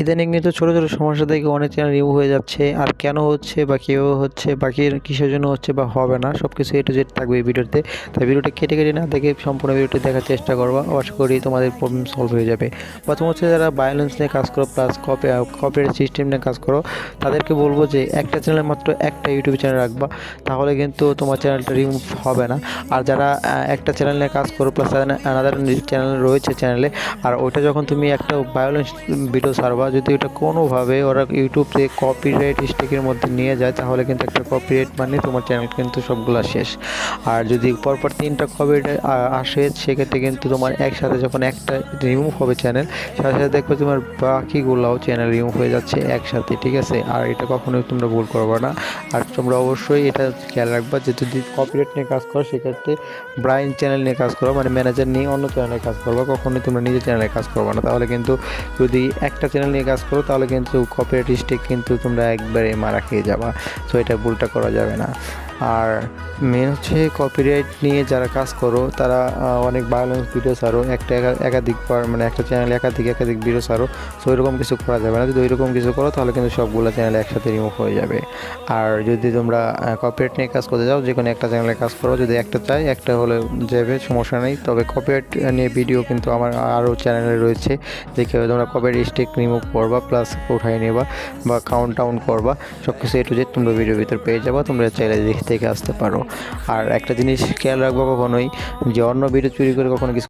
ইদানিং কিন্তু ছোটো ছোটো সমস্যা থেকে অনেক চ্যানেল রিমুভ হয়ে যাচ্ছে, আর কেন হচ্ছে বা কীভাবে হচ্ছে বা কিসের জন্য হচ্ছে বা হবে না, সব কিছু A to Z থাকবে এই ভিডিওতে। তাই ভিডিওটা কেটে কেটে না দেখে সম্পূর্ণ ভিডিওটি দেখার চেষ্টা করবা, আশা করি তোমাদের প্রবলেম সলভ হয়ে যাবে। প্রথম হচ্ছে যারা ভায়োলেন্স নিয়ে কাজ করো প্লাস কপিরাইট সিস্টেম নিয়ে কাজ করো, তাদেরকে বলবো যে একটা চ্যানেলে মাত্র একটা ইউটিউব চ্যানেল রাখবা, তাহলে কিন্তু তোমার চ্যানেলটা রিমুভ হবে না। আর যারা একটা চ্যানেল নিয়ে কাজ করো প্লাস আনাদার চ্যানেল রয়েছে চ্যানেলে, আর ওইটা যখন তুমি একটা ভায়োলেন্স ভিডিও ছাড়বা, যদি ওটা কোনোভাবে ওরা ইউটিউব থেকে কপিরাইট স্ট্রাইকের মধ্যে নিয়ে যায়, তাহলে কিন্তু একটা কপিরাইট মানে তোমার চ্যানেল কিন্তু সবগুলো শেষ। আর যদি পরপর 3টা কপিরাইট আসে, সেক্ষেত্রে কিন্তু তোমার একসাথে যখন একটা রিমুভ হবে চ্যানেল, সাথে সাথে দেখবে তোমার বাকিগুলোও চ্যানেল রিমুভ হয়ে যাচ্ছে একসাথে, ঠিক আছে? আর এটা কখনোই তোমরা ভুল করবে না। আর তোমরা অবশ্যই এটা খেয়াল রাখবা যে যদি কপিরাইট নিয়ে কাজ করো, সেক্ষেত্রে ব্রাইন চ্যানেল নিয়ে কাজ করো, মানে ম্যানেজার নিয়ে অন্য চ্যানেলে কাজ করবা, কখনোই তোমরা নিজের চ্যানেলে কাজ করবে না। তাহলে কিন্তু যদি একটা চ্যানেল নিয়ে কাজ করো, তাহলে কিন্তু কপিরাইট স্ট্রাইক কিন্তু তোমরা একবারে মারা খেয়ে যাবা। সো এটা ভুলটা করা যাবে না। আর মেন হচ্ছে কপিরাইট নিয়ে যারা কাজ করো, তারা অনেক ভায়োলেন্স ভিডিও ছাড়ো, একাধিকবার মানে একটা চ্যানেলে একাধিক ভিডিও ছাড়ো। সো ওইরকম কিছু করা যাবে না। যদি ওইরকম কিছু করো, তাহলে কিন্তু সবগুলো চ্যানেল একসাথে রিমুভ হয়ে যাবে। আর যদি তোমরা কপিরাইট নিয়ে কাজ করতে যাও, যে কোনো একটা চ্যানেলে কাজ করো, যদি একটা চাই একটা হলে যাবে, সমস্যা নেই। তবে কপিরাইট নিয়ে ভিডিও কিন্তু আমার আরও চ্যানেলে রয়েছে, দেখে তোমরা কপিরাইট স্ট্রাইক রিমুভ করবা প্লাস উঠাই নেবা বা কাউন্ট ডাউন করবা, সব কিছু A to Z তোমরা ভিডিওর ভিতর পেয়ে যাবা, তোমরা চাইলে দেখে আসতে পারো। আর একটা জিনিস খেয়াল রাখবো, কখনোই যে অন্য ভিডিও চুরি করে কখনো কিছু